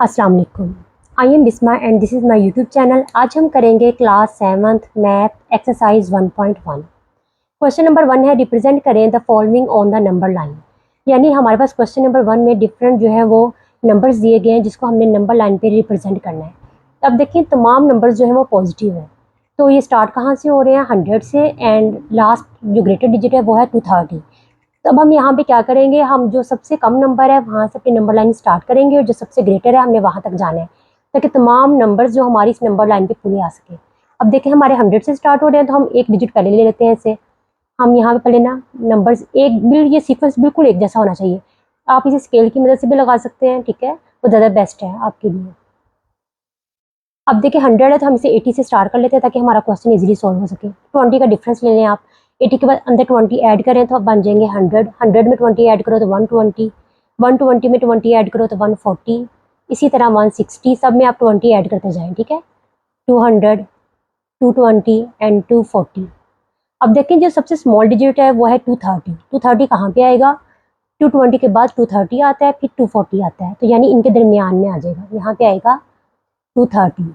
अस्सलाम वालेकुम। I am Bisma and this is my YouTube channel. आज हम करेंगे class 7th math exercise 1.1। Question number 1 है, रिप्रेजेंट करें the following on the number line. यानी हमारे पास क्वेश्चन नंबर 1 में डिफरेंट जो है वो नंबर्स दिए गए हैं जिसको हमने नंबर लाइन पे रिप्रेजेंट करना है। अब देखिए तमाम नंबर्स जो है वो पॉजिटिव है, तो ये स्टार्ट कहाँ से हो रहे हैं? 100 से, एंड लास्ट जो ग्रेटर डिजिट है वो है 230। तो अब हम यहाँ पे क्या करेंगे, हम जो सबसे कम नंबर है वहाँ से अपनी नंबर लाइन स्टार्ट करेंगे और जो सबसे ग्रेटर है हमने वहाँ तक जाना है ताकि तमाम नंबर्स जो हमारी इस नंबर लाइन पे पूरे आ सके। अब देखें हमारे 100 से स्टार्ट हो रहे हैं तो हम एक डिजिट पहले ले लेते हैं इसे। हम यहाँ पे पहले ना नंबर्स एक बिल ये सीक्वेंस बिल्कुल एक जैसा होना चाहिए। आप इसे स्केल की मदद से भी लगा सकते हैं, ठीक है, वो ज़्यादा बेस्ट है आपके लिए। अब देखिए 100 है तो हम इसे 80 से स्टार्ट कर लेते हैं ताकि हमारा क्वेश्चन इजीली सॉल्व हो सके। 20 का डिफरेंस ले लें आप। 80 के बाद अंदर 20 ऐड करें तो अब बन जाएंगे 100। 100 में 20 ऐड करो तो 120। 120 में 20 ऐड करो तो 140। इसी तरह 160, सब में आप 20 ऐड करते जाएं, ठीक है। 200, 220 एंड 240। अब देखें जो सबसे स्मॉल डिजिट है वो है 230। 230 कहाँ पे आएगा? 220 के बाद 230 आता है, फिर 240 आता है, तो यानी इनके दरमियान में आ जाएगा, यहाँ पे आएगा 230।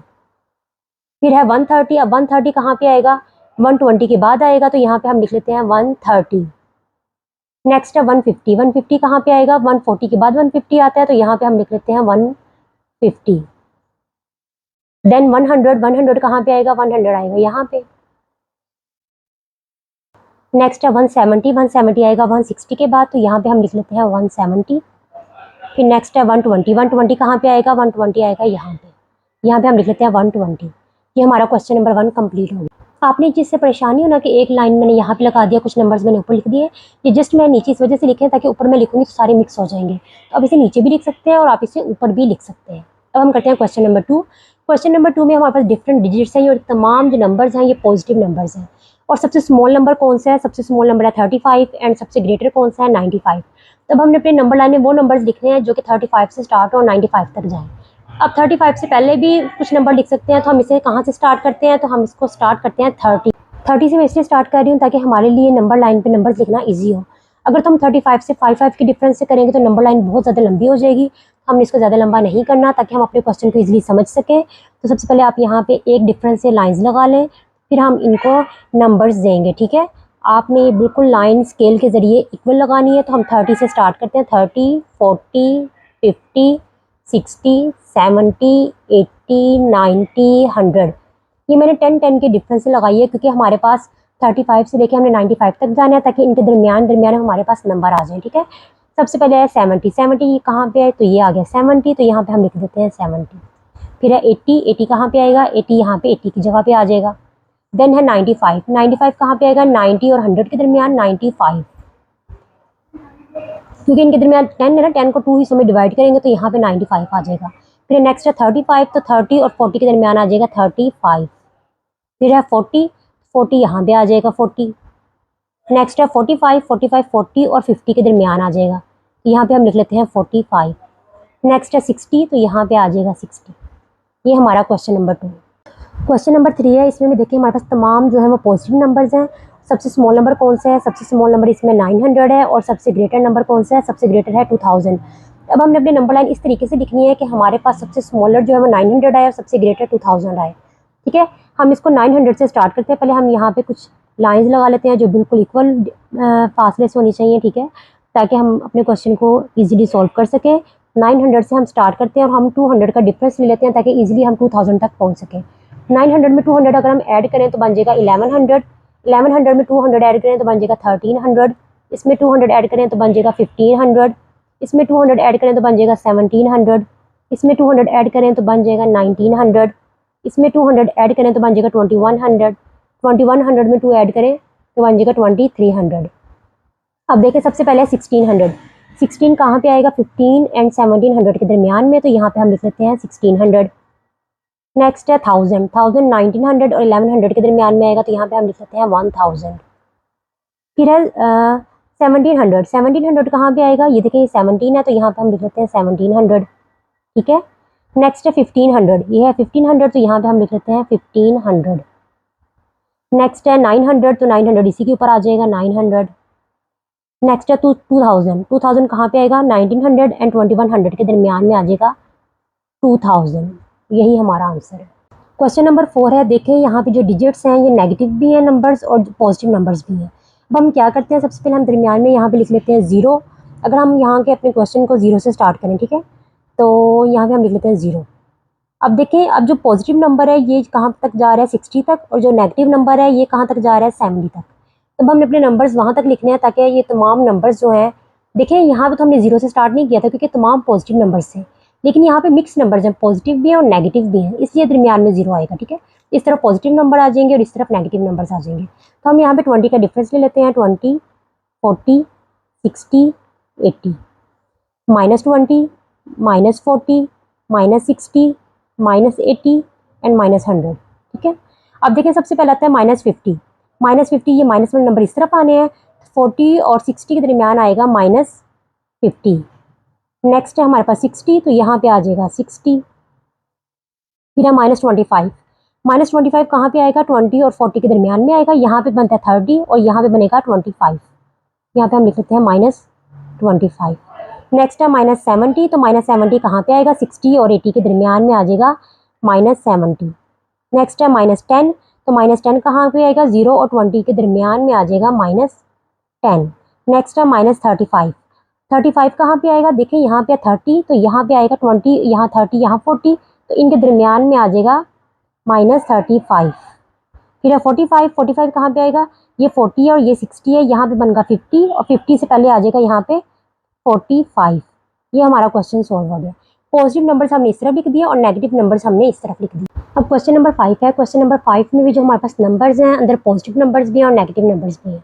फिर है 130। अब 130 कहाँ पे आएगा? 120 के बाद आएगा, तो यहाँ पे हम लिख लेते हैं 130। नेक्स्ट है 150। 150 कहाँ पे आएगा? 140 के बाद 150 आता है, तो यहाँ पे हम लिख लेते हैं 150। देन 100। 100 कहाँ पे आएगा? 100 आएगा यहाँ पे। नेक्स्ट है 170। 170 आएगा 160 के बाद, तो यहाँ पे हम लिख लेते हैं 170। फिर नेक्स्ट है 120। 120 कहाँ पे आएगा? 120 आएगा यहाँ पे। यहाँ पे हम लिख लेते हैं 120। ये हमारा क्वेश्चन नंबर 1 कंप्लीट हो गया। आपने जिससे परेशानी हो ना कि एक लाइन मैंने यहाँ पे लगा दिया, कुछ नंबर्स मैंने ऊपर लिख दिए, ये जस्ट मैं नीचे इस वजह से लिखे ताकि ऊपर मैं लिखूंगी तो सारे मिक्स हो जाएंगे। तो अब इसे नीचे भी लिख सकते हैं और आप इसे ऊपर भी लिख सकते हैं। अब हम करते हैं क्वेश्चन नंबर 2। क्वेश्चन नंबर 2 में हमारे पास डिफरेंट डिजिट्स हैं और तमाम जो नंबर्स हैं ये पॉजिटिव नंबर्स हैं। और सबसे स्मॉल नंबर कौन सा है? सबसे स्मॉल नंबर है 35 एंड सबसे ग्रेटर कौन सा है? 95। तब हमने अपने नंबर लाइन में वो नंबर्स लिखने हैं जो कि 35 से स्टार्ट और 95 तक जाएं। अब 35 से पहले भी कुछ नंबर लिख सकते हैं, तो हम इसे कहाँ से स्टार्ट करते हैं? तो हम इसको स्टार्ट करते हैं 30 से। मैं इसलिए स्टार्ट कर रही हूँ ताकि हमारे लिए नंबर लाइन पे नंबर्स लिखना ईजी हो। अगर तो हम 35 से 55 के डिफरेंस से करेंगे तो नंबर लाइन बहुत ज़्यादा लंबी हो जाएगी। हमने इसको ज़्यादा लंबा नहीं करना ताकि हम अपने क्वेश्चन को ईजिली समझ सकें। तो सबसे पहले आप यहाँ पे एक डिफरेंस से लाइन्स लगा लें, फिर हम इनको नंबर्स देंगे, ठीक है। आपने ये बिल्कुल लाइन स्केल के ज़रिए इक्वल लगानी है। तो हम 30 से स्टार्ट करते हैं। 30, 40, 50, 60, 70, 80, 90, 100। ये मैंने 10 के डिफरेंस से लगाई है क्योंकि हमारे पास 35 से लेके हमने 95 तक जाना है ताकि इनके दरमियान में हमारे पास नंबर आ जाए, ठीक है। सबसे पहले है 70। 70 ये कहाँ पे है? तो ये आ गया 70, तो यहाँ पे हम लिख देते हैं 70। फिर है 80। 80 कहाँ पे आएगा? 80 यहाँ पे 80 की जगह पे आ जाएगा। देन है 95। 95 कहाँ पे आएगा? 90 और 100 के दरमियान 95, क्योंकि इनके दरमियान 10 है ना, 10 को 2 हिस्सों में डिवाइड करेंगे तो यहाँ पे 95 आ जाएगा। फिर नेक्स्ट है 35, तो 30 और 40 के दरमियान आ जाएगा 35। फिर है 40। 40 यहाँ पे आ जाएगा 40। नेक्स्ट है 45। 45, 40 और 50 के दरमियान आ जाएगा, तो यहाँ पे हम लिख लेते हैं 45। नेक्स्ट है 60, तो यहाँ पे आ जाएगा 60। ये हमारा क्वेश्चन नंबर 2। क्वेश्चन नंबर 3 है, इसमें भी देखिए हमारे पास तमाम जो है वो पॉजिटिव नंबर्स हैं। सबसे स्मॉल नंबर कौन सा है? सबसे स्मॉल नंबर इसमें 900 है। और सबसे ग्रेटर नंबर कौन सा है? सबसे ग्रेटर है 2000। अब हमने अपनी नंबर लाइन इस तरीके से लिखनी है कि हमारे पास सबसे स्मॉलर जो है वो 900 आए और सबसे ग्रेटर 2000 आए, ठीक है। हम इसको 900 से स्टार्ट करते हैं। पहले हम यहाँ पे कुछ लाइंस लगा लेते हैं जो बिल्कुल इक्वल फासले से होनी चाहिए, ठीक है, ताकि हम अपने क्वेश्चन को इजीली सॉल्व कर सकें। 900 से हम स्टार्ट करते हैं और हम 200 का डिफरेंस ले लेते हैं ताकि इजीली हम 2000 तक पहुँच सकें। 900 में 200 अगर हम ऐड करें तो बन जाएगा 1100। 1100 में 200 ऐड करें तो बन जाएगा 1300। इसमें 200 ऐड करें तो बन जाएगा 1500। इसमें 200 ऐड करें तो बन जाएगा 1700। इसमें 200 ऐड करें तो बन जाएगा 1900। इसमें 200 ऐड करें तो बन जाएगा 2100। 2100 में 2 ऐड करें तो बन जाएगा 2300। अब देखें सबसे पहले 1600। 16 कहाँ पे आएगा? 15 एंड 1700 के दरमियान में, तो यहाँ पे हम लिख लेते हैं 1600। नेक्स्ट है 1000। 1000 1900 और 1100 के दरमियान में आएगा, तो यहाँ पे हम लिख लेते हैं 1000। फिर है 1700। 1700 कहाँ पे आएगा? ये देखिए 17 है, तो यहाँ पे हम लिख लेते हैं 1700, ठीक है। नेक्स्ट है 1500। ये है 1500, तो यहाँ पे हम लिख लेते हैं 1500। नेक्स्ट है 900, तो 900 इसी के ऊपर आ जाएगा 900। नेक्स्ट है 2000। 2000 कहाँ पे आएगा? 1900 एंड 2100 के दरमियान में आ जाएगा 2000, यही हमारा आंसर है। क्वेश्चन नंबर 4 है, देखें यहाँ पे जो डिजिट्स हैं ये नेगेटिव भी हैं नंबर्स और पॉजिटिव नंबर्स भी हैं। अब हम क्या करते हैं, सबसे पहले हम दरमियान में यहाँ पे लिख लेते हैं 0। अगर हम यहाँ के अपने क्वेश्चन को 0 से स्टार्ट करें, ठीक है, तो यहाँ पे हम लिख लेते हैं 0। अब देखें, अब जो पॉजिटिव नंबर है ये कहाँ तक जा रहा है, 60 तक, और जो नेगेटिव नंबर है ये कहाँ तक जा रहा है, 70 तक। तब हमने अपने नंबर्स वहाँ तक लिखने हैं ताकि ये तमाम नंबर्स जो हैं, देखें यहाँ पे तो हमने 0 से स्टार्ट नहीं किया था क्योंकि तमाम पॉजिटिव नंबर्स थे, लेकिन यहाँ पे मिक्स नंबर्स हैं, पॉजिटिव भी हैं और नेगेटिव भी हैं, इसलिए दरमियान में 0 आएगा। ठीक है, इस तरफ पॉजिटिव नंबर आ जाएंगे और इस तरफ नेगेटिव नंबर्स आ जाएंगे। तो हम यहाँ पे 20 का डिफरेंस ले लेते हैं, 20, 40, 60, 80, -20, -40, -60, -80 एंड -100। ठीक है, अब देखें सबसे पहले आता है -50। -50 ये माइनस वाले नंबर इस तरफ आने हैं, 40 और 60 के दरमियान आएगा -50। नेक्स्ट है हमारे पास 60, तो यहाँ पे आ जाएगा 60। फिर है -25। -25 कहाँ पे आएगा, 20 और 40 के दरमियान में आएगा, यहाँ पे बनता है 30 और यहाँ पे बनेगा 25। यहाँ पे हम लिख लेते हैं -25। नेक्स्ट है -70, तो -70 कहाँ पे आएगा, 60 और 80 के दरमियान में आ जाएगा -70। नेक्स्ट है -10, तो -10 कहाँ पे आएगा, 0 और 20 के दरमियान में आ जाएगा -10। नेक्स्ट है -35। 35 कहाँ पे आएगा, देखिए यहाँ पे 30, तो यहाँ पे आएगा 20, यहाँ 30, यहाँ 40, तो इनके दरमियान में आ जाएगा -35। फिर है 45। 45 कहाँ पे आएगा, ये 40 है और ये 60 है, यहाँ पे बनेगा 50 और 50 से पहले आ जाएगा यहाँ पे 45। ये हमारा क्वेश्चन सॉल्व हो गया। पॉजिटिव नंबर्स हमने इस तरफ लिख दिए और नेगेटिव नंबर्स हमने इस तरफ लिख दिए। अब क्वेश्चन नंबर 5 है। क्वेश्चन नंबर 5 में भी जो हमारे पास नंबर्स हैं, अंदर पॉजिटिव नंबर्स भी हैं और नेगेटिव नंबर्स भी हैं।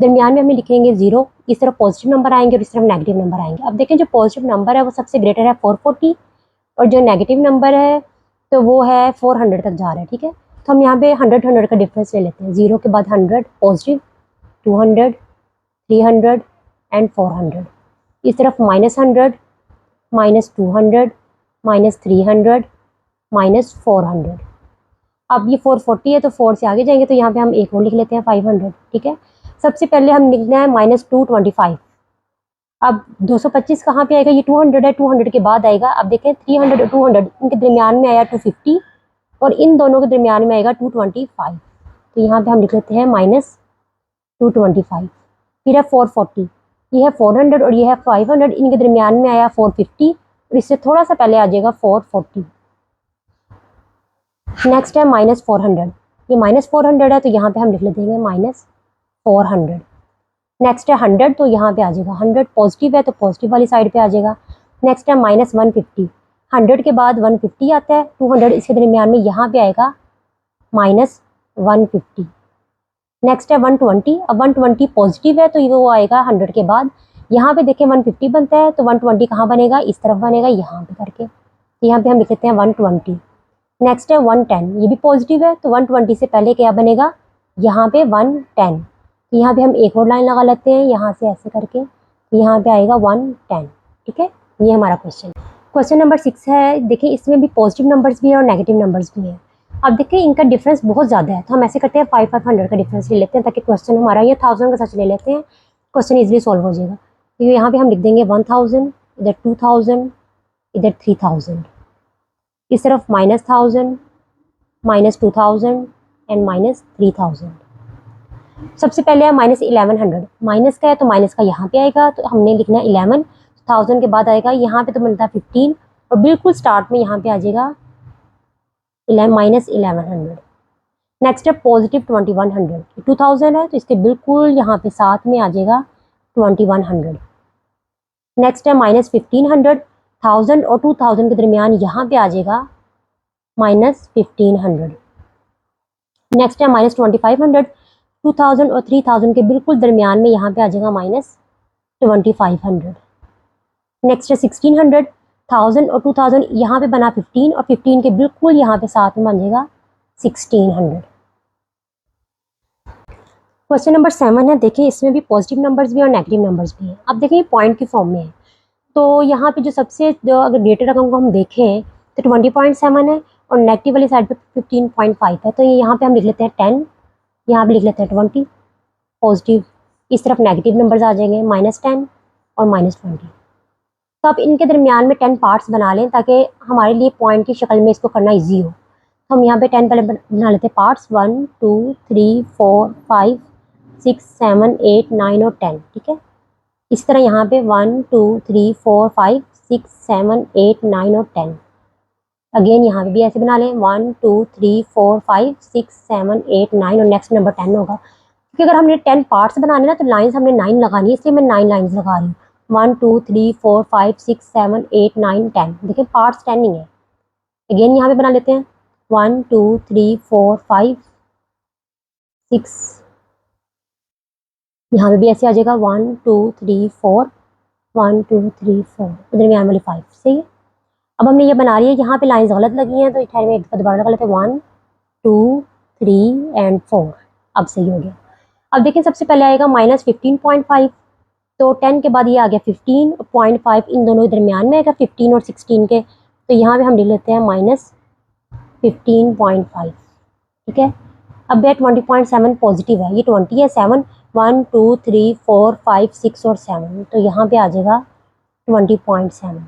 दरमियान में हमें लिखेंगे 0, इस तरफ पॉजिटिव नंबर आएंगे और इस तरफ नेगेटिव नंबर आएंगे। अब देखें, जो पॉजिटिव नंबर है वो सबसे ग्रेटर है 440 और जो नेगेटिव नंबर है तो वो है 400 तक जा रहा है। ठीक है, तो हम यहाँ पे 100 का डिफरेंस ले लेते हैं। 0 के बाद 100 पॉजिटिव, 200, 300 एंड 400। इस तरफ -100, -200, -300, -400। अब ये 440 है तो 4 से आगे जाएंगे तो यहाँ पे हम एक और लिख लेते हैं 500। ठीक है, सबसे पहले हम लिखना है -225। अब 225 कहाँ पे आएगा, ये 200 है, 200 के बाद आएगा। अब देखें 300 और 200 इनके दरमियान में आया 250 और इन दोनों के दरमियान में आएगा 225। तो यहाँ पे हम लिख लेते हैं -225। फिर है 440, ये है 400 और ये है 500, इनके दरमियान में आया 450 और इससे थोड़ा सा पहले आ जाएगा 440। नेक्स्ट है -400, ये -400 है तो यहाँ पे हम लिख लेते हैं -400। नेक्स्ट है 100, तो यहाँ पे आ जाएगा 100, पॉजिटिव है तो पॉजिटिव वाली साइड पे आ जाएगा। नेक्स्ट है -150, 100 के बाद 150 आता है, 200 इसके दरमियान में यहाँ पे आएगा -150। नेक्स्ट है 120, अब 120 पॉजिटिव है तो ये वो आएगा 100 के बाद। यहाँ पे देखें 150 बनता है तो 120 कहाँ बनेगा, इस तरफ बनेगा यहाँ पे करके, तो यहाँ पे हम लिख लेते हैं 120। नेक्स्ट है 110, ये भी पॉजिटिव है तो 120 से पहले क्या बनेगा, यहाँ पे 110। तो यहाँ पे हम एक और लाइन लगा लेते हैं यहाँ से ऐसे करके, तो यहाँ पे आएगा 110। ठीक है, ये हमारा क्वेश्चन। क्वेश्चन नंबर 6 है, देखिए इसमें भी पॉजिटिव नंबर्स भी है और नेगेटिव नंबर्स भी हैं। अब देखिए इनका डिफरेंस बहुत ज़्यादा है तो हम ऐसे करते हैं 500 का डिफरेंस ले लेते हैं ताकि क्वेश्चन हमारा ये 1000 का सच ले लेते हैं, क्वेश्चन ईजिली सॉल्व हो जाएगा। तो यहाँ पे हम लिख देंगे 1000, इधर 2000, इधर 3000, इस तरफ -1000, -2000 एंड -3000। सबसे पहले है -1100, माइनस का है तो माइनस का यहाँ पे आएगा, तो हमने लिखना है 11, 1000 के बाद आएगा यहाँ पे तो बनता है 15 और बिल्कुल स्टार्ट में यहाँ पे आ जाएगा -1100। नेक्स्ट है पॉजिटिव 2100, 2000 है तो इसके बिल्कुल यहाँ पे साथ में आ जाएगा 2100। नेक्स्ट है -1500, 1000 और 2000 के दरमियान यहाँ पे आ जाएगा -1500। नेक्स्ट है -2500, 2000 और 3000 के बिल्कुल दरमियान में यहाँ पे आ जाएगा -2500। नेक्स्ट है 1600, 1000 और 2000 यहाँ पे बना 15 और 15 के बिल्कुल यहाँ पे साथ में बन जाएगा 1600। क्वेश्चन नंबर 7 है, देखिए इसमें भी पॉजिटिव नंबर्स भी और नेगेटिव नंबर्स भी हैं। अब देखिए पॉइंट की फॉर्म में है तो यहाँ पे जो अगर ग्रेटर रकम को हम देखें तो 20.7 है और नेगेटिव वाली साइड पे 15.5 है, तो यहाँ पे हम लिख लेते हैं 10, यहाँ पे लिख लेते हैं 20 पॉजिटिव, इस तरफ नेगेटिव नंबर्स आ जाएंगे -10 और -20। तो आप इनके दरमियान में 10 पार्ट्स बना लें ताकि हमारे लिए पॉइंट की शक्ल में इसको करना ईजी हो। तो हम यहाँ पे 10 पहले बना लेते हैं पार्ट्स, 1 2 3 4 5 6 7 8 9 और 10। ठीक है, इस तरह यहाँ पे 1 2 3 4 5 6 7 8 9 और 10। अगेन यहाँ पे भी ऐसे बना लें 1 2 3 4 5 6 7 8 9 और नेक्स्ट नंबर 10 होगा। क्योंकि अगर हमने 10 पार्ट्स बनाने ना तो लाइंस हमने 9 लगानी है, इसलिए मैं 9 लाइंस लगा रही हूँ। 1 2 3 4 5 6 7 8 9 10। देखिए पार्ट्स 10 नहीं है। अगेन यहाँ पे बना लेते हैं 1 2 3 4 5 6, यहाँ पे भी ऐसे आ जाएगा 1 2 3 4 1 2 3 4, दरमियान वाली 5। सही है। अब हमने ये बना रही है, यहाँ पे लाइंस गलत लगी हैं तो ठहर में एक दफा दोबारा लगा लेते हैं 1 2 3 एंड 4। अब सही हो गया। अब देखिए सबसे पहले आएगा -15.5, तो 10 के बाद ये आ गया 15.5, इन दोनों के दरमियान में आएगा 15 और 16 के, तो यहाँ पे हम लिख लेते हैं -15.5। ठीक है, अब ये 20.7 पॉजिटिव है, ये 20 है, 7 1 2 3 4 5 6 और 7, तो यहाँ पे आ जाएगा 20.7।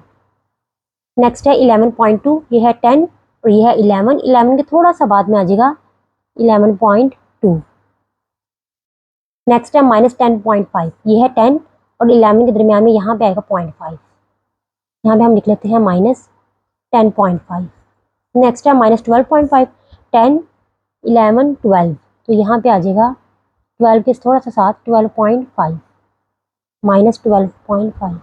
नेक्स्ट है 11.2, ये है 10 और ये है 11 के थोड़ा सा बाद में आ जाएगा 11.2। नेक्स्ट है -10.5, ये है 10 और 11 के दरमियान में यहाँ पे आएगा 0.5, यहाँ पे हम लिख लेते हैं -10.5। नेक्स्ट है -12.5, 10 11 12, तो यहाँ पे आ जाएगा 12 के थोड़ा सा साथ 12.5, -12.5।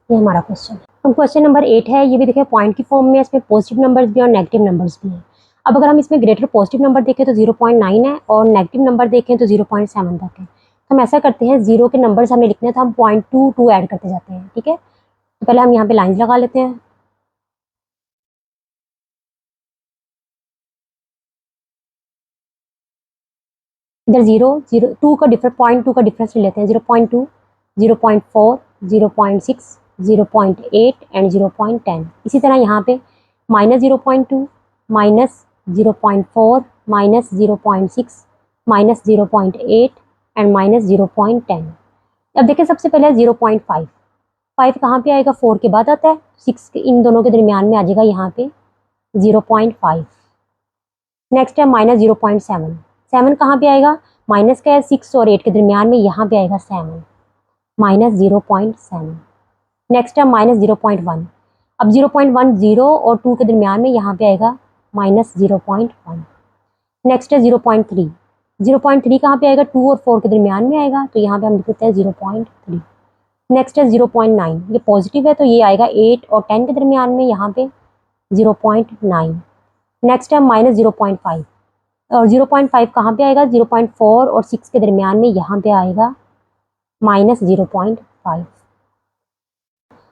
ये हमारा क्वेश्चन है। अब क्वेश्चन नंबर 8 है, ये भी देखिए पॉइंट की फॉर्म में, इसमें पॉजिटिव नंबर्स भी और नेगेटिव नंबर्स भी हैं। अब अगर हम इसमें ग्रेटर पॉजिटिव नंबर देखें तो 0.9 है और नेगेटिव नंबर देखें तो 0.7 तक है। तो हम ऐसा करते हैं, जीरो के नंबर्स हमें लिखने हैं तो हम 0.22 ऐड करते जाते हैं। ठीक है, तो पहले हम यहाँ पे लाइन्स लगा लेते हैं। इधर 0 2 का डिफरेंस, 0.2 का डिफरेंस ले लेते हैं, 0.2 0.4 0.6 0.8 एंड 0.10। इसी तरह यहाँ पे -0.2 -0.4 -0.6 -0.8 एंड -0.10। अब देखिए सबसे पहले 0.5, 5 कहाँ पे आएगा, 4 के बाद आता है, 6 के इन दोनों के दरमियान में आ जाएगा यहाँ पे 0.5। नेक्स्ट है -0.7, 7 कहाँ पे आएगा, माइनस का है 6 और 8 के दरमियान में, यहाँ पे आएगा 7, -0.7। नेक्स्ट है -0.1, अब 0.1 0 और 2 के दरमियान में, यहाँ पे आएगा -0.1। नेक्स्ट है 0.3, 0.3 कहाँ पे आएगा, 2 और 4 के दरमियान में आएगा, तो यहाँ पे हम लिख देते हैं 0.3। नेक्स्ट है 0.9, ये पॉजिटिव है तो ये आएगा 8 और 10 के दरमियान में, यहाँ पे 0.9। नेक्स्ट है -0.5, और 0.5 कहाँ पे आएगा, 0.4 और 6 के दरमियान में, यहाँ पे आएगा -0.5।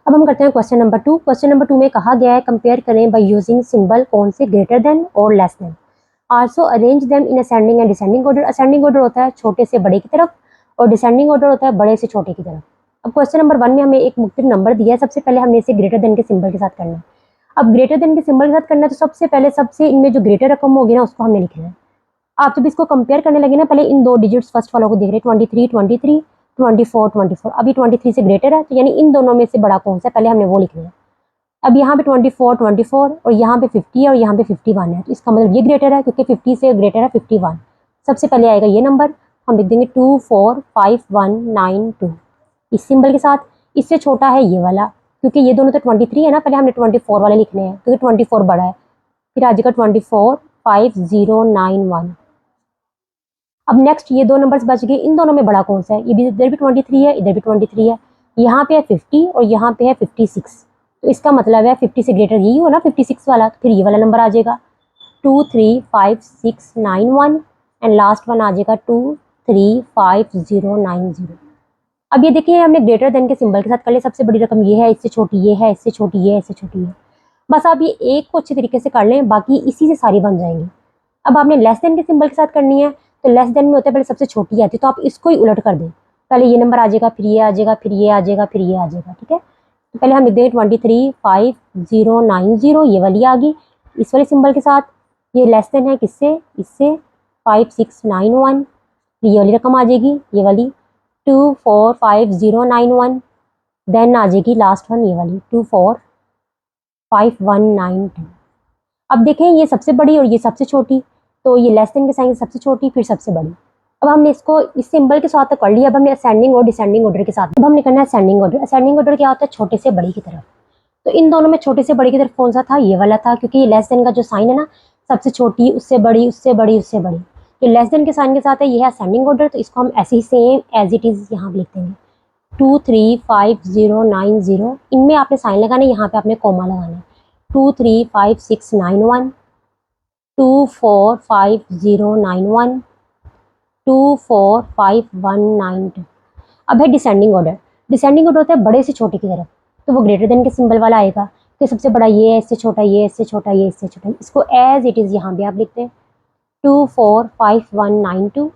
अब हम करते हैं क्वेश्चन नंबर 2। क्वेश्चन नंबर 2 में कहा गया है कंपेयर करें बाय यूजिंग सिंबल कौन से ग्रेटर देन और less than, also arrange them in ascending and descending order. Ascending order होता है छोटे से बड़े की तरफ और डिसेंडिंग ऑर्डर होता है बड़े से छोटे की तरफ। अब क्वेश्चन नंबर 1 में हमें एक मुख्तलिफ नंबर दिया है, सबसे पहले हमने इसे ग्रेटर देन के सिंबल के साथ करना है। अब ग्रेटर देन के सिंबल के साथ करना है तो सबसे पहले सबसे इनमें जो ग्रेटर रकम होगी ना उसको हमने लिखना है। आप जब इसको कंपेयर करने लगे ना, पहले इन दो डिजिट्स फर्स्ट वालों को देख रहे, 23 23 24 24, अभी 23 से ग्रेटर है, तो यानी इन दोनों में से बड़ा कौन सा है, पहले हमने वो लिखना है। अब यहाँ पे 24 24 और यहाँ पे 50 है और यहाँ पे 51 है, तो इसका मतलब ये ग्रेटर है क्योंकि 50 से ग्रेटर है 51। सबसे पहले आएगा ये नंबर, हम लिख देंगे 245192 इस सिंबल के साथ। इससे छोटा है ये वाला, क्योंकि ये दोनों तो 23 है ना, पहले हमने 24 वाले लिखने हैं क्योंकि 24 बड़ा है। फिर आ जाएगा 245091। अब नेक्स्ट ये दो नंबर्स बच गए, इन दोनों में बड़ा कौन सा है, ये भी इधर भी 23 है, इधर भी 23 है, यहाँ पे है 50 और यहाँ पे है 56, तो इसका मतलब है 50 से ग्रेटर यही हो ना 56 वाला, तो फिर ये वाला नंबर आ जाएगा 235691 एंड लास्ट वन आ जाएगा 235090। अब ये देखिए हमने ग्रेटर देन के सिंबल के साथ कर लिया, सबसे बड़ी रकम ये है, इससे छोटी ये है, इससे छोटी ये है, इससे छोटी है। बस आप ये एक को अच्छे तरीके से कर लें, बाकी इसी से सारी बन जाएंगी। अब आपने लेस देन के सिंबल के साथ करनी है, तो लेस देन में होता है पहले सबसे छोटी आती है, तो आप इसको ही उलट कर दें, पहले ये नंबर आ जाएगा, फिर ये आ जाएगा, फिर ये आ जाएगा, फिर ये आ जाएगा। ठीक है, तो पहले हम लिख देंगे 235090, ये वाली आ गई इस वाले सिंबल के साथ। ये लेस देन है किससे, इससे 5691, ये वाली रकम आ जाएगी, ये वाली 245091 देन आ जाएगी लास्ट वन ये वाली 245,192। अब देखें ये सबसे बड़ी और ये सबसे छोटी, तो ये लेस देन के साइन सबसे छोटी फिर सबसे बड़ी। अब हमने इसको इस सिंबल के साथ तो कर लिया, अब हमने असेंडिंग और डिसेंडिंग ऑर्डर के साथ, अब हमने करना है असेंडिंग ऑर्डर। असेंडिंग ऑर्डर क्या होता है, छोटे से बड़ी की तरफ। तो इन दोनों में छोटे से बड़ी की तरफ कौन सा था, ये वाला था, क्योंकि ये लेस देन का जो साइन है ना, सबसे छोटी उससे बड़ी उससे बड़ी उससे बड़ी, जो लेस देन के साइन के साथ है ये है असेंडिंग ऑर्डर। तो इसको हम ऐसे ही सेम एज इट इज यहाँ लिख देंगे 235,090। इनमें आपने साइन लगाना है, यहाँ पे आपने कोमा लगाना है 235,691, 245,091, 245,192। अब है डिसेंडिंग ऑर्डर। डिसेंडिंग ऑर्डर होता है बड़े से छोटे की तरफ, तो वो ग्रेटर देन के सिंबल वाला आएगा कि सबसे बड़ा ये है, इससे छोटा ये, इससे छोटा ये, इससे छोटा ये। इसको एज इट इज़ यहाँ भी आप लिखते हैं 245,192,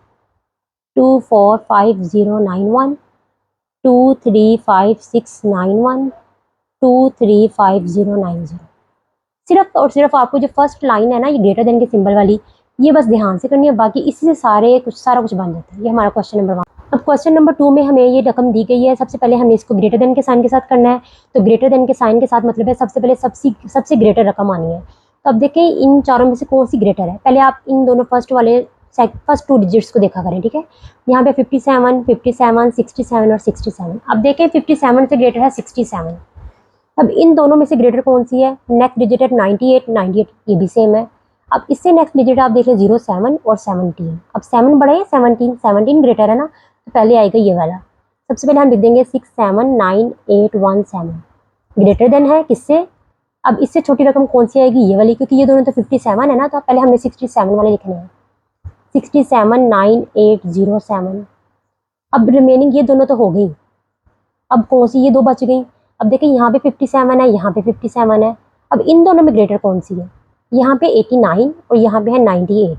245,091, 235,691, 235,090। सिर्फ और सिर्फ आपको जो फर्स्ट लाइन है ना, ये ग्रेटर देन के सिंबल वाली, ये बस ध्यान से करनी है, बाकी इसी से सारा कुछ बन जाता है। ये हमारा क्वेश्चन नंबर 1। अब क्वेश्चन नंबर 2 में हमें ये रकम दी गई है। सबसे पहले हमने इसको ग्रेटर देन के साइन के साथ करना है, तो ग्रेटर देन के साइन के साथ मतलब है सबसे पहले सबसे ग्रेटर रकम आनी है। तो अब देखें इन चारों में से कौन सी ग्रेटर है। पहले आप इन दोनों फर्स्ट 2 डिजिट्स को देखा करें, ठीक है। यहाँ पे 57, 57, 67 और 67। अब देखें 57 से ग्रेटर है 67। अब इन दोनों में से ग्रेटर कौन सी है, नेक्स्ट डिजिट है 98, 98 ये भी सेम है। अब इससे नेक्स्ट डिजिट आप देख लें 07 और 17। अब 7 बड़ा है 17, 17 ग्रेटर है ना, तो पहले आएगा ये वाला। सबसे पहले हम लिख देंगे 679817, ग्रेटर देन है किससे। अब इससे छोटी रकम कौन सी आएगी, ये वाली, क्योंकि ये दोनों तो 57 है ना, तो पहले हमने 67 वाले लिखने हैं 679807। अब रिमेनिंग ये दोनों तो हो गई, अब कौन सी ये दो बच गई। अब देखें यहाँ पे 57 है, यहाँ पे 57 है। अब इन दोनों में ग्रेटर कौन सी है, यहाँ पे 89 और यहाँ पे है 98।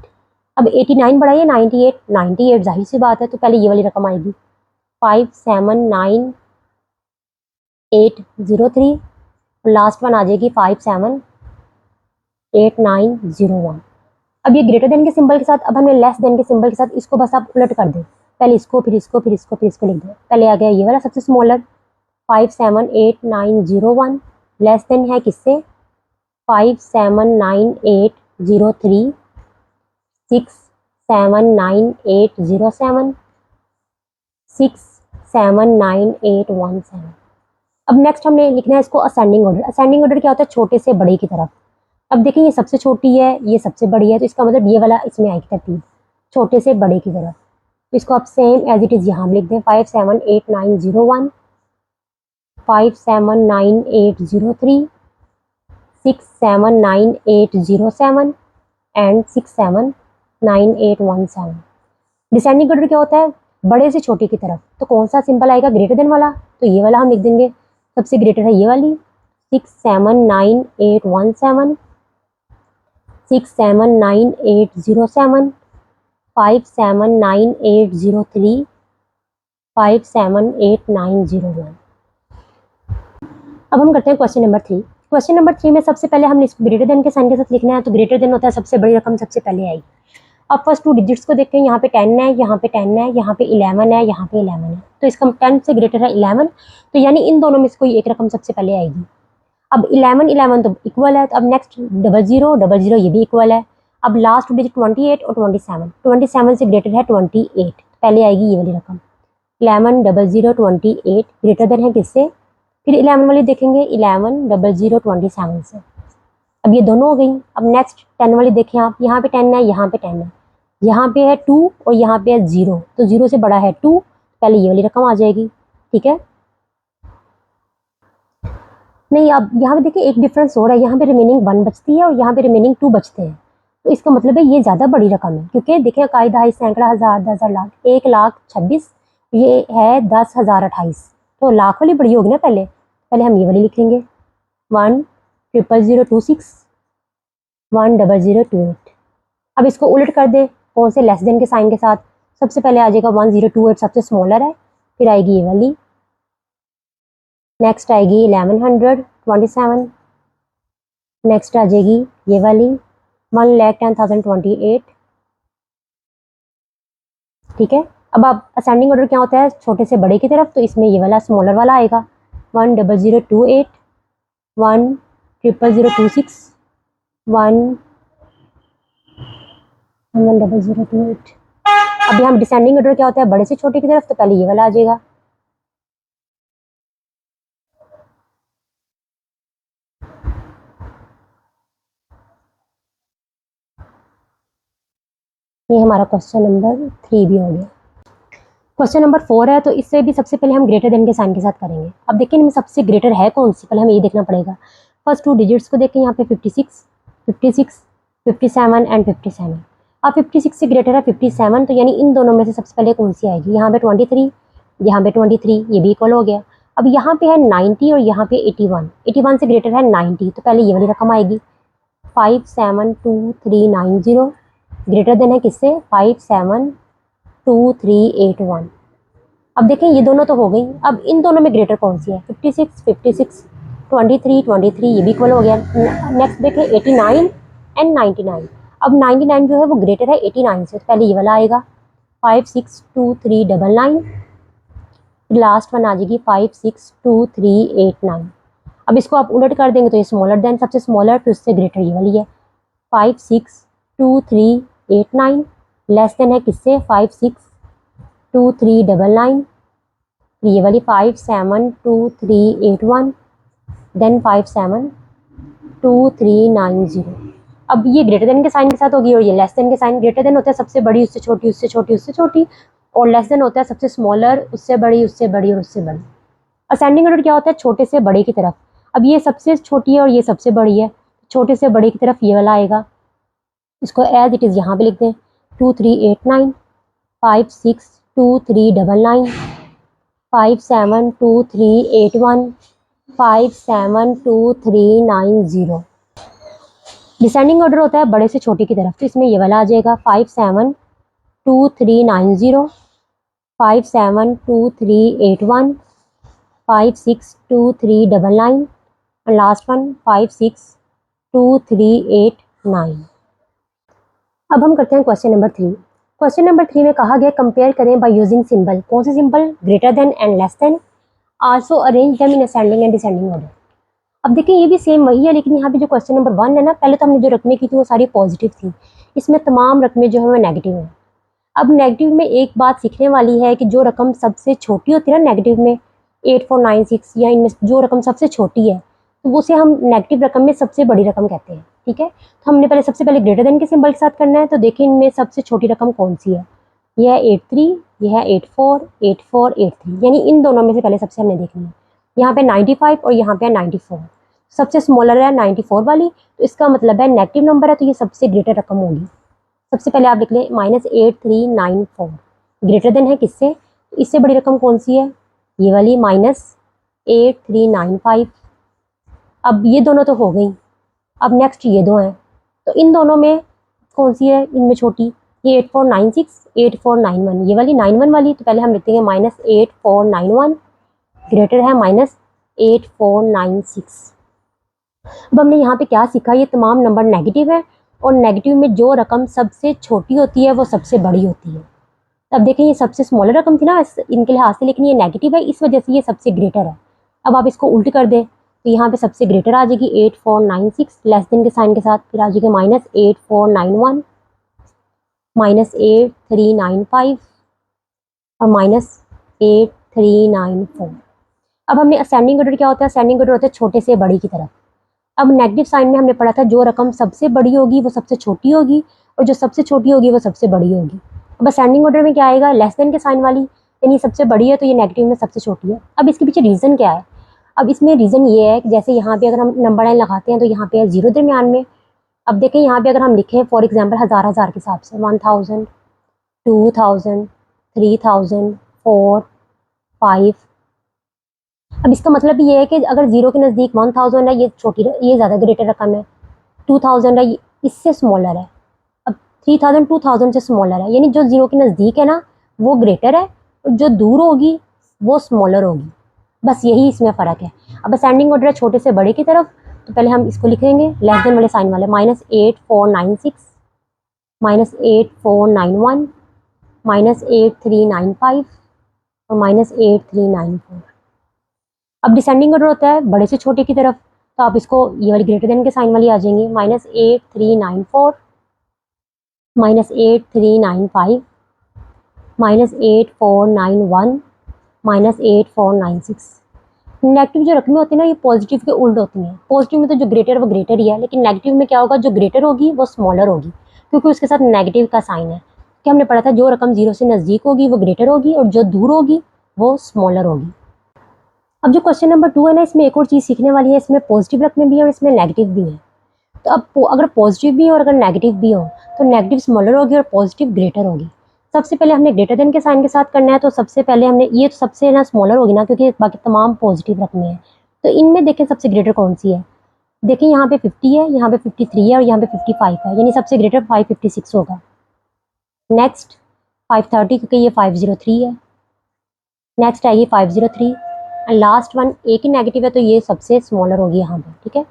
अब 89 बड़ा है 98, 98 जाहिर सी बात है, तो पहले ये वाली रकम आएगी 579803 और लास्ट वन आ जाएगी 578901। अब ये ग्रेटर देन के सिंबल के साथ, अब हमने लेस देन के सिंबल के साथ इसको बस आप उलट कर दें, पहले इसको फिर इसको फिर इसको फिर इसको लिख दें। पहले आ गया ये वाला सबसे स्मॉलर 578901, लेस देन है किससे 579803, 679807, 679817। अब नेक्स्ट हमने लिखना है इसको असेंडिंग ऑर्डर। असेंडिंग ऑर्डर क्या होता है, छोटे से बड़े की तरफ। अब देखिए ये सबसे छोटी है, ये सबसे बड़ी है, तो इसका मतलब ये वाला इसमें आएगी तरतीब छोटे से बड़े की तरफ। तो इसको आप सेम एज इट इज़ यहाँ लिख दें 578901, 579803, 679807 एंड 679817। डिसेंडिंग ऑर्डर क्या होता है, बड़े से छोटे की तरफ, तो कौन सा सिंबल आएगा, ग्रेटर देन वाला, तो ये वाला हम लिख देंगे। सबसे ग्रेटर है ये वाली 679817, 679807, 579803, 578901। अब हम करते हैं क्वेश्चन नंबर 3। क्वेश्चन नंबर 3 में सबसे पहले हमने इसको ग्रेटर देन के साइन के साथ लिखना है, तो ग्रेटर देन होता है सबसे बड़ी रकम सबसे पहले आएगी। अब फर्स्ट 2 डिजिट्स को देखते हैं, यहाँ पे 10 है, यहाँ पे 10 है, यहाँ पे 11 है, यहाँ पे 11 है, तो इसका 10 से ग्रेटर है 11, तो यानी इन दोनों में से कोई एक रकम सबसे पहले आएगी। अब 11 तो इक्वल है, तो अब नेक्स्ट 00 ये भी इक्वल है। अब लास्ट डिजिट 28 और 27 से ग्रेटर है 28, पहले आएगी ये वाली रकम 110028 ग्रेटर देन है किससे, फिर 11 वाली देखेंगे 110027 से। अब ये दोनों हो गई। अब नेक्स्ट 10 वाली देखें आप, यहाँ पे 10 है, यहाँ पे 10 है, यहाँ पे है 2 और यहाँ पे है 0, तो 0 से बड़ा है 2, पहले ये वाली रकम आ जाएगी, ठीक है। नहीं, अब यहाँ पे देखिए एक डिफरेंस हो रहा है, यहाँ पे रिमेनिंग 1 बचती है और यहाँ पे रिमेनिंग 2 बचते हैं, तो इसका मतलब है ये ज़्यादा बड़ी रकम है, क्योंकि देखिए कायदा है सैकड़ा, हज़ार, 10,000, लाख, 1,26,000, ये है 10,028, तो लाख वाली बड़ी होगी ना। पहले हम ये वाली लिखेंगे 1,000,026, 1,000,028। अब इसको उलट कर दे कौन से, लेस देन के साइन के साथ। सबसे पहले आ जाएगा 1,028 सबसे स्मॉलर है, फिर आएगी ये वाली, नेक्स्ट आएगी 1127, नेक्स्ट आ जाएगी ये वाली 1,10,028, ठीक है। अब असेंडिंग ऑर्डर क्या होता है, छोटे से बड़े की तरफ, तो इसमें ये वाला स्मॉलर वाला आएगा 10028, 10026, 10028। अभी हम डिसेंडिंग ऑर्डर क्या होता है, बड़े से छोटे की तरफ, तो पहले ये वाला आ जाएगा। ये हमारा क्वेश्चन नंबर 3 भी हो गया। क्वेश्चन नंबर 4 है, तो इससे भी सबसे पहले हम ग्रेटर देन के साइन के साथ करेंगे। अब देखिए इनमें सबसे ग्रेटर है कौन सी, पहले हमें ये देखना पड़ेगा। फर्स्ट 2 डिजिट्स को देखें, यहाँ पे 56, 56, 57 एंड 57। अब 56 से ग्रेटर है 57, तो यानी इन दोनों में से सबसे पहले कौन सी आएगी। यहाँ पे 23, यहाँ पे 23, ये भी इक्वल हो गया। अब यहाँ पे है 90 और यहाँ पे 81, 81 से ग्रेटर है 90, तो पहले ये वाली रकम आएगी 572390। ग्रेटर देन है किससे, 572381। अब देखें ये दोनों तो हो गई, अब इन दोनों में ग्रेटर कौन सी है, 56, 56, 23, 23, ये भी इक्वल हो गया। नेक्स्ट देखें 89 एंड 99। अब 99 जो है वो ग्रेटर है 89 से, तो पहले ये वाला आएगा 562399, लास्ट वन आ जाएगी 562389। अब इसको आप उलट कर देंगे तो ये स्मॉलर देन सबसे स्मॉलर, फिर उससे ग्रेटर ये वाली है 562389, लेस देन है किससे, 562399, ये वाली 572381, देन 572390। अब ये ग्रेटर देन के साइन के साथ होगी और ये लेस देन के साइन। ग्रेटर देन होता है सबसे बड़ी उससे छोटी, उससे छोटी उससे छोटी, और लेस देन होता है सबसे स्मॉलर उससे बड़ी, उससे बड़ी और उससे बड़ी। असेंडिंग ऑर्डर क्या होता है, छोटे से बड़े की तरफ। अब ये सबसे छोटी है और ये सबसे बड़ी है, छोटे से बड़े की तरफ ये वाला आएगा। इसको एज इट इज़ यहाँ पे लिख दें 2389, 562399, 572381, 572390। डिसेंडिंग ऑर्डर होता है बड़े से छोटे की तरफ, तो इसमें ये वाला आ जाएगा 572390, 572381, 562399 और लास्ट वन 562389। अब हम करते हैं क्वेश्चन नंबर 3। क्वेश्चन नंबर 3 में कहा गया कंपेयर करें बाय यूजिंग सिंबल। कौन से symbol, greater than and less than, also arrange them in ascending and descending order. अब देखिए ये भी सेम वही है, लेकिन यहाँ पे जो क्वेश्चन नंबर 1 है ना, पहले तो हमने जो रकमें की थी वो सारी पॉजिटिव थी, इसमें तमाम रकमें जो है वो नेगेटिव है। अब नेगेटिव में एक बात सीखने वाली है कि जो रकम सबसे छोटी होती है ना नेगेटिव में, 8496 या इनमें जो रकम सबसे छोटी है, तो उसे हम नेगेटिव रकम में सबसे बड़ी रकम कहते हैं। ठीक है, तो हमने पहले सबसे पहले ग्रेटर देन के सिंबल के साथ करना है। तो देखिए इनमें सबसे छोटी रकम कौन सी है, यह है 83, यह है 84, 84, 83, यानी इन दोनों में से पहले सबसे हमने देखनी है। यहाँ पे 95 और यहाँ पे 94, सबसे स्मॉलर है 94 वाली, तो इसका मतलब है नेगेटिव नंबर है, तो ये सबसे ग्रेटर रकम होगी। सबसे पहले आप लिख लें -8394, ग्रेटर देन है किससे, इससे बड़ी रकम कौन सी है, ये वाली -8395। अब ये दोनों तो हो गई, अब नेक्स्ट ये दो हैं, तो इन दोनों में कौन सी है इनमें छोटी, ये 8496, 8491, ये वाली 91 वाली, तो पहले हम लिखते हैं -8491, ग्रेटर है -8496। अब हमने यहाँ पे क्या सीखा, ये तमाम नंबर नेगेटिव है और नेगेटिव में जो रकम सबसे छोटी होती है वो सबसे बड़ी होती है। अब देखें ये सबसे स्मॉलर रकम थी ना इनके लिहाज से, लेकिन ये नेगेटिव है, इस वजह से ये सबसे ग्रेटर है। अब आप इसको उल्ट कर दें तो यहाँ पे सबसे ग्रेटर आ जाएगी 8496, लेस देन के साइन के साथ, फिर आ जाएगी -8491, -8395 और -8394। अब हमने असेंडिंग ऑर्डर क्या होता है, असेंडिंग ऑर्डर होता है छोटे से बड़ी की तरफ। अब नेगेटिव साइन में हमने पढ़ा था जो रकम सबसे बड़ी होगी वो सबसे छोटी होगी और जो सबसे छोटी होगी वो सबसे बड़ी होगी। अब असेंडिंग ऑर्डर में क्या आएगा, लेस देन के साइन वाली, यानी सबसे बड़ी है तो ये नेगेटिव में सबसे छोटी है। अब इसके पीछे रीज़न क्या है, अब इसमें रीज़न ये है कि जैसे यहाँ पे अगर हम नंबर लाइन लगाते हैं तो यहाँ पे है 0 दरमियान में। अब देखें यहाँ पे अगर हम लिखें फॉर एग्जाम्पल हज़ार हज़ार के हिसाब से 1000, 2000, 3000, 4, 5। अब इसका मतलब ये है कि अगर 0 के नज़दीक 1000 है, ये छोटी, ये ज़्यादा ग्रेटर रकम है। 2000 है, इससे स्मॉलर है। अब 3000 2000 से स्मॉलर है, यानी जो 0 के नज़दीक है ना वो ग्रेटर है और जो दूर होगी वो स्मॉलर होगी। बस यही इसमें फ़र्क है। अब असेंडिंग ऑर्डर है छोटे से बड़े की तरफ, तो पहले हम इसको लिखेंगे लेस देन वाले साइन वाले, -8496, -8491, -8395 और -8394। अब डिसेंडिंग ऑर्डर होता है बड़े से छोटे की तरफ, तो आप इसको ये वाली ग्रेटर देन के साइन वाली आ जाएंगी, -8394, -8395, -8491, -8496। नेगेटिव जो रकमें होती हैं ना ये पॉजिटिव के उल्ट होती हैं। पॉजिटिव में तो जो ग्रेटर है वो ग्रेटर ही है, लेकिन नेगेटिव में क्या होगा, जो ग्रेटर होगी वो स्मॉलर होगी, क्योंकि उसके साथ नेगेटिव का साइन है। कि हमने पढ़ा था जो रकम 0 से नज़दीक होगी वो ग्रेटर होगी और जो दूर होगी वो स्मॉलर होगी। अब जो क्वेश्चन नंबर 2 है ना, इसमें एक और चीज़ सीखने वाली है, इसमें पॉजिटिव रकमें भी है और इसमें नेगेटिव भी है। तो अब अगर पॉजिटिव भी हो और अगर नेगेटिव भी हो तो नेगेटिव स्मॉलर होगी और पॉजिटिव ग्रेटर होगी। सबसे पहले हमने ग्रेटर देन के साइन के साथ करना है, तो सबसे पहले हमने ये तो सबसे ना स्मॉलर होगी ना, क्योंकि बाकी तमाम पॉजिटिव रकमें हैं। तो इनमें देखें सबसे ग्रेटर कौन सी है। देखिए यहाँ पे 50 है, यहाँ पे 53 है और यहाँ पे 55 है, यानी सबसे ग्रेटर 556 होगा। नेक्स्ट 530, क्योंकि ये 503 है। नेक्स्ट आएगी 503 एंड लास्ट वन एक ही नेगेटिव है, तो ये सबसे स्मॉलर होगी यहाँ पे। ठीक है,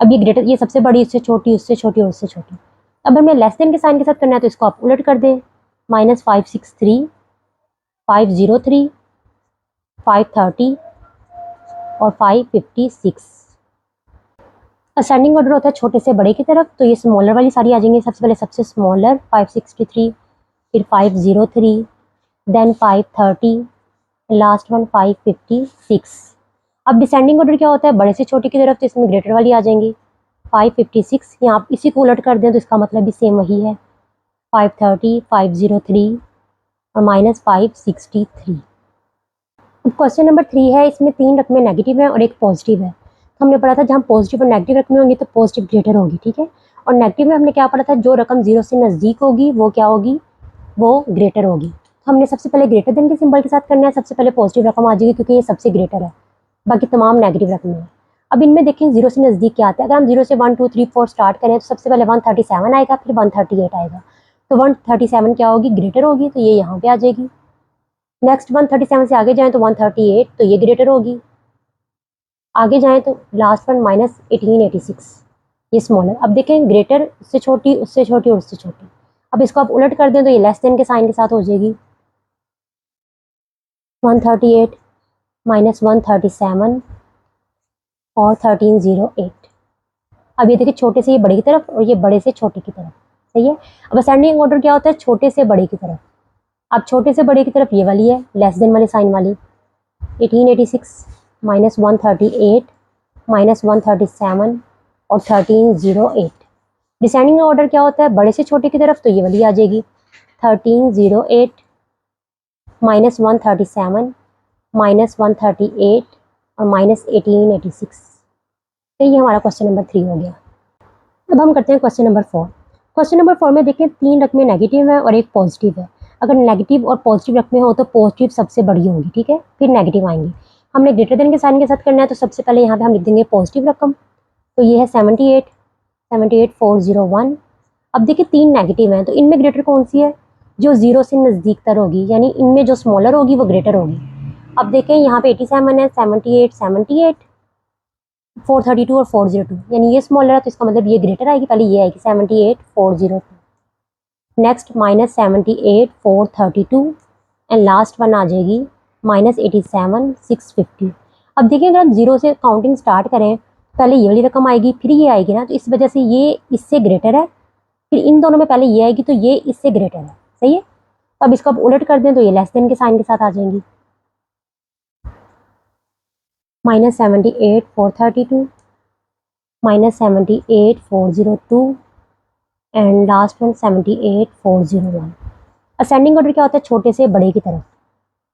अब ये ग्रेटर, ये सबसे बड़ी, उससे छोटी, उससे छोटी और उससे छोटी। अब हमें लेस देन के साइन के साथ करना है, तो इसको आप उलट कर दें, -563, 503, 530 और 556। असेंडिंग ऑर्डर होता है छोटे से बड़े की तरफ, तो ये स्मॉलर वाली सारी आ जाएंगी। सबसे पहले सबसे स्मॉलर 563, फिर 503, देन 530, लास्ट वन 556। अब डिसेंडिंग ऑर्डर क्या होता है, बड़े से छोटे की तरफ, तो इसमें ग्रेटर वाली आ जाएंगी 556। यहाँ आप इसी को उलट कर दें तो इसका मतलब भी सेम वही है, 530, 503 और -563। अब क्वेश्चन नंबर 3 है, इसमें 3 रकमें नेगेटिव हैं और एक पॉजिटिव है। तो हमने पढ़ा था जहाँ पॉजिटिव और नेगेटिव रकमें होंगी तो पॉजिटिव ग्रेटर होगी। ठीक है, और नेगेटिव में हमने क्या पढ़ा था, जो रकम 0 से नज़दीक होगी वो क्या होगी, वो ग्रेटर होगी। तो हमने सबसे पहले ग्रेटर देन के सिंबल के साथ करना है। सबसे पहले पॉजिटिव रकम आ जाएगी क्योंकि ये सबसे ग्रेटर है, बाकी तमाम नेगेटिव रकमें हैं। अब इनमें देखें 0 से नज़दीक क्या आता है। अगर हम 0 से 1 2 3 4 स्टार्ट करें तो सबसे पहले 137 आएगा, फिर 138 आएगा। तो 137 क्या होगी, ग्रेटर होगी, तो ये यहाँ पे आ जाएगी। नेक्स्ट 137 से आगे जाएं तो 138, तो ये ग्रेटर होगी। आगे जाएं तो लास्ट वन -1886, ये स्मॉलर। अब देखें ग्रेटर, उससे छोटी, उससे छोटी और उससे छोटी। अब इसको आप उलट कर दें तो ये लेस देन के साइन के साथ हो जाएगी, 138 -137 और 1308। अब ये देखिए छोटे से ये बड़े की तरफ और ये बड़े से छोटे की तरफ। सही है, अब असेंडिंग ऑर्डर क्या होता है, छोटे से बड़े की तरफ। अब छोटे से बड़े की तरफ ये वाली है, लेस देन वाले साइन वाली, 1886 -138 -137 और 1308। डिसेंडिंग ऑर्डर क्या होता है, बड़े से छोटे की तरफ, तो ये वाली आ जाएगी, 1308 -137 -138 और -1886। तो ये हमारा क्वेश्चन नंबर 3 हो गया। अब हम करते हैं क्वेश्चन नंबर 4। क्वेश्चन नंबर 4 में देखें 3 रकमें नेगेटिव है और एक पॉजिटिव है। अगर नेगेटिव और पॉजिटिव रकमें हो तो पॉजिटिव सबसे बड़ी होंगी। ठीक है, फिर नेगेटिव आएंगी। हमने ग्रेटर देन के साइन के साथ करना है, तो सबसे पहले यहाँ पे हम लिख देंगे पॉजिटिव रकम, तो ये है 78, 78401। अब देखिए 3 नेगेटिव हैं, तो इनमें ग्रेटर कौन सी है, जो 0 से नज़दीक तर होगी, यानी इनमें जो स्मॉलर होगी वो ग्रेटर होगी। अब देखें यहाँ पे 87 है, 78, 78, 432 और 402, यानी ये स्मॉलर है, तो इसका मतलब ये ग्रेटर आएगी। पहले ये आएगी 78, 402, नेक्स्ट -78, 432 एंड लास्ट वन आ जाएगी -87, 650। अब देखिए अगर हम 0 से काउंटिंग स्टार्ट करें, पहले ये वाली रकम आएगी फिर ये आएगी ना, तो इस वजह से ये इससे ग्रेटर है, फिर इन दोनों में पहले ये आएगी तो ये इससे ग्रेटर है। सही है, तो अब इसको आप उलट कर दें तो ये लेस देन के साइन के साथ आ जाएंगी, -78, 432 -78, 402 and last one 78, 401। Ascending order क्या होता है, छोटे से बड़े की तरफ।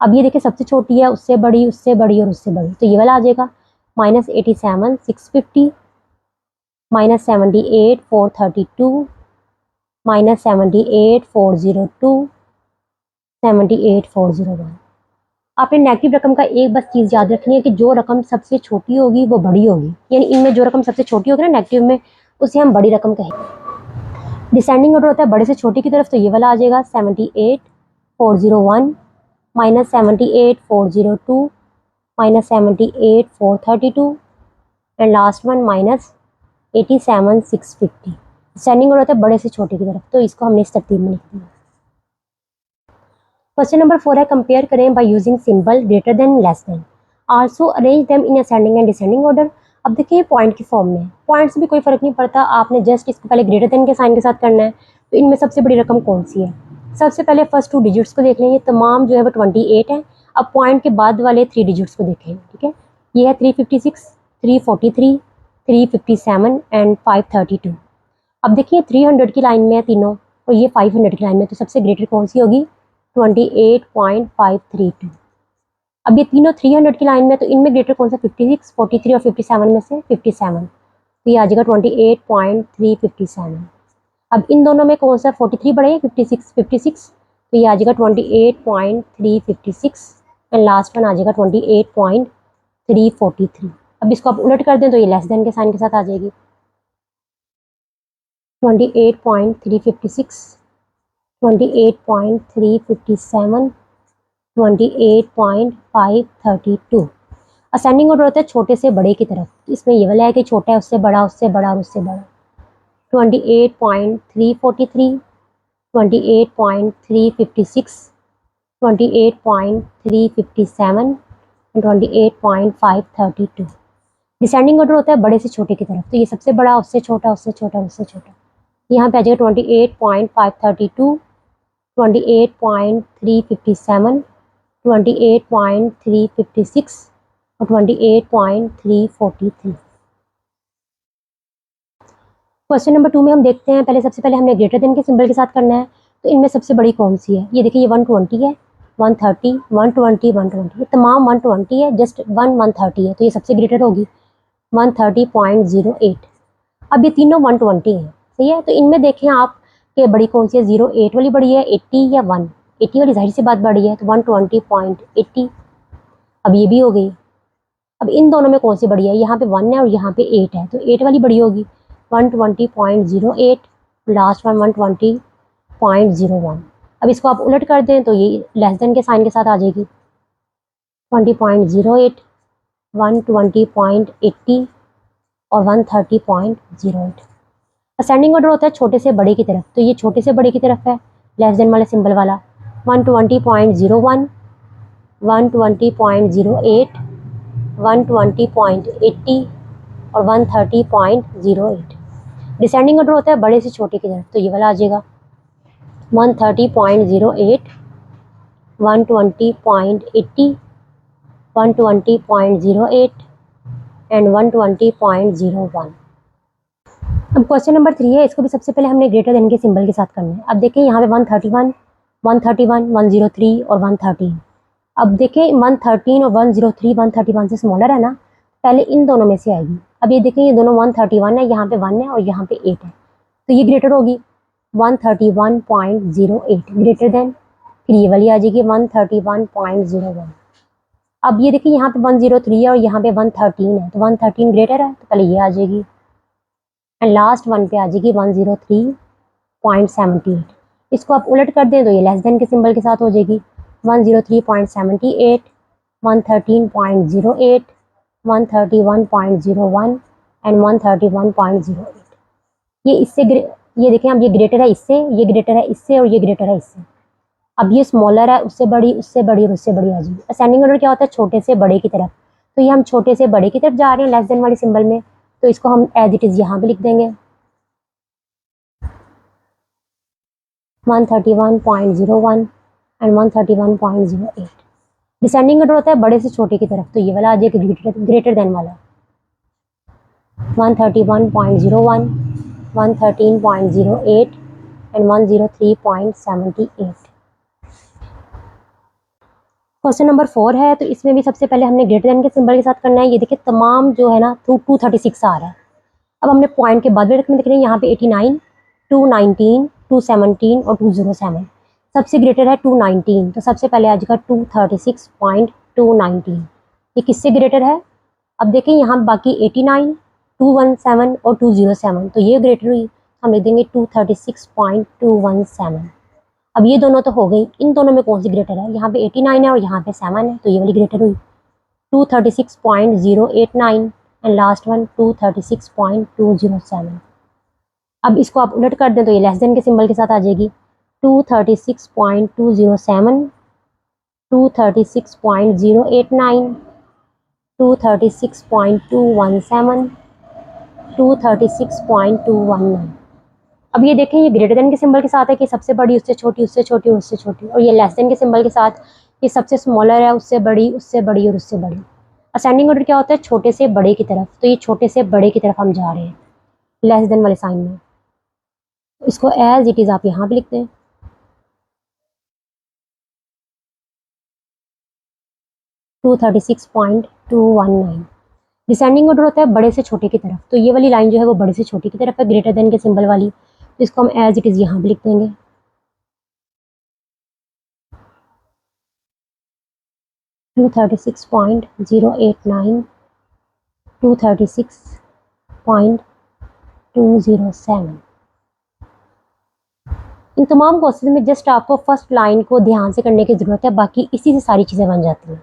अब ये देखिए सबसे छोटी है, उससे बड़ी, उससे बड़ी और उससे बड़ी, तो ये वाला आ जाएगा, -87, 650 -78, 432 -78, 402 78, 401। आपने नेगेटिव रकम का एक बस चीज़ याद रखनी है कि जो रकम सबसे छोटी होगी वो बड़ी होगी, यानी इनमें जो रकम सबसे छोटी होगी ना नेगेटिव में, उसे हम बड़ी रकम कहेंगे। डिसेंडिंग ऑर्डर होता है बड़े से छोटे की तरफ, तो ये वाला आ जाएगा 78, 401 -78, 402 -78, 432 and last one -87, 650। Descending order होता है बड़े से छोटे की तरफ, तो इसको हमने इस तरतीब में लिख दिया। क्वेश्चन नंबर 4 है, कंपेयर करें by using symbol greater than less than. Also arrange them in ascending and descending order. अब देखिए पॉइंट की फॉर्म में, पॉइंट से भी कोई फर्क नहीं पड़ता, आपने जस्ट इसको पहले ग्रेटर देन के साइन के साथ करना है। तो इनमें सबसे बड़ी रकम कौन सी है? सबसे पहले फर्स्ट 2 डिजिट्स को देख लें, ये तमाम जो है वो 28 है। अब पॉइंट के बाद वाले 3 डिजिट्स को देखें, ठीक है। ये है 356, 343, 357 एंड 532। अब देखिए 300 की लाइन में है तीनों और ये 500 की लाइन में, तो सबसे ग्रेटर कौन सी होगी? 28.532। अब ये तीनों 300 की लाइन में, तो इनमें ग्रेटर कौन सा? 56, 43 और 57 में से 57, तो ये आ जाएगा 28.357। अब इन दोनों में कौन सा 43 बड़ा है? 56, तो ये आ जाएगा 28.356 एंड लास्ट वन आ जाएगा 28.343। अब इसको आप उलट कर दें तो ये लेस देन के साइन के साथ आ जाएगी। 28.356, 28.357, 28.532। असेंडिंग ऑर्डर होता है छोटे से बड़े की तरफ, इसमें ये वाला है कि छोटा है उससे बड़ा, उससे बड़ा और उससे बड़ा। 28.343, 28.356, 28.357 एंड 28.532। डिसेंडिंग ऑर्डर होता है बड़े से छोटे की तरफ, तो ये सबसे बड़ा, उससे छोटा, उससे छोटा, उससे छोटा। यहाँ पे आ जाएगा 28.532, 28.357, 28.356 और 28.343। क्वेश्चन नंबर 2 में हम देखते हैं, पहले सबसे पहले हमने ग्रेटर देन के सिंबल के साथ करना है। तो इनमें सबसे बड़ी कौन सी है? ये देखिए, ये 120 है, 130, 120, 120, ये तमाम 120 है, जस्ट 130 है, तो ये सबसे ग्रेटर होगी 130.08। अब ये तीनों 120 हैं, सही है। तो इनमें देखें आप कि बड़ी कौन सी है? 08 वाली बड़ी है, 80 या 180 वाली जाहिर सी बात बड़ी है, तो 120.80। अब ये भी हो गई। अब इन दोनों में कौन सी बड़ी है? यहाँ पे 1 है और यहाँ पे 8 है, तो 8 वाली बड़ी होगी 120.08, लास्ट वन 120.01। अब इसको आप उलट कर दें तो ये लेस देन के साइन के साथ आ जाएगी। 20.08, 120.80 और 130.08। असेंडिंग ऑर्डर होता है छोटे से बड़े की तरफ, तो ये छोटे से बड़े की तरफ है, लेस देन वाले सिंबल वाला। 120.01, 120.08, 120.80 और 130.08। डिसेंडिंग ऑर्डर होता है बड़े से छोटे की तरफ, तो ये वाला आ जाएगा 130.08, 120.80, 120.08 एंड 120.01। अब क्वेश्चन नंबर 3 है, इसको भी सबसे पहले हमने ग्रेटर देन के सिंबल के साथ करना है। अब देखें यहाँ पे 131, 131, 103 और 113। अब देखें 113 और 103 131 से स्मॉलर है ना, पहले इन दोनों में से आएगी। अब ये देखें, ये दोनों 131 है, यहाँ पे 1 है और यहाँ पे 8 है, तो ये ग्रेटर होगी 131.08 ग्रेटर देन। फिर ये वाली आ जाएगी 131.01। अब ये देखिए, यहाँ पे 103 है और यहाँ पे 113 है, तो 113 ग्रेटर है, तो पहले ये आ जाएगी एंड लास्ट वन पे आ जाएगी 103.78। इसको आप उलट कर दें तो ये लेस देन के सिंबल के साथ हो जाएगी 103.78, 113.08, 131.01 एंड 131.08। ये देखें, अब ये ग्रेटर है इससे, ये ग्रेटर है इससे और ये ग्रेटर है इससे। अब ये स्मॉलर है, उससे बड़ी, उससे बड़ी और उससे बड़ी आ जाएगी। असेंडिंग ऑर्डर क्या होता है? छोटे से बड़े की तरफ, तो ये हम छोटे से बड़े की तरफ जा रहे हैं लेस देन वाले सिंबल में, तो इसको हम एज इट इज यहाँ पे लिख देंगे 131.01 एंड 131.08। डिसेंडिंग ऑर्डर होता है बड़े से छोटे की तरफ, तो ये वाला आ जाएगा ग्रेटर देन वाला 131.01, 113.08 एंड 103.78। क्वेश्चन नंबर 4 है, तो इसमें भी सबसे पहले हमने ग्रेटर देन के सिंबल के साथ करना है। ये देखिए, तमाम जो है ना 236 आ रहा है। अब हमने पॉइंट के बाद में रकम देख रहे हैं, यहाँ पे 89, 219, 217 और 207। सबसे ग्रेटर है 219, तो सबसे पहले आ जाएगा 236.219। ये किससे ग्रेटर है? अब देखें यहाँ बाकी 89, 217 और 207, तो ये ग्रेटर हुई, हम लिख देंगे 236.217। अब ये दोनों तो हो गई, इन दोनों में कौन सी ग्रेटर है? यहाँ पे 89 है और यहाँ पे 7 है, तो ये वाली ग्रेटर हुई 236.089 एंड लास्ट वन 236.207। अब इसको आप उलट कर दें तो ये लेस देन के सिंबल के साथ आ जाएगी 236.207, 236.089 236.217, 236.219। अब ये देखें, ये ग्रेटर देन के सिंबल के साथ है कि सबसे बड़ी उससे छोटी, उससे छोटी, उससे छोटी, और ये लेस देन के सिंबल के साथ ये सबसे स्मॉलर है, उससे बड़ी, उससे बड़ी और उससे बड़ी। असेंडिंग ऑर्डर क्या होता है? छोटे से बड़े की तरफ, तो ये छोटे से बड़े की तरफ हम जा रहे हैं लेस देन वाले साइन में। इसको एज इट इज़ आप यहाँ भी लिखते हैं। 236.219। डिसेंडिंग ऑर्डर होता है बड़े से छोटे की तरफ, तो ये वाली लाइन जो है वो बड़े से छोटे की तरफ है, ग्रेटर देन के सिंबल वाली, तो इसको हम एज इट इज़ यहाँ भी लिख देंगे। 236.089, 236.207। इन तमाम क्वेश्चन में जस्ट आपको फर्स्ट लाइन को ध्यान से करने की ज़रूरत है, बाकी इसी से सारी चीज़ें बन जाती हैं।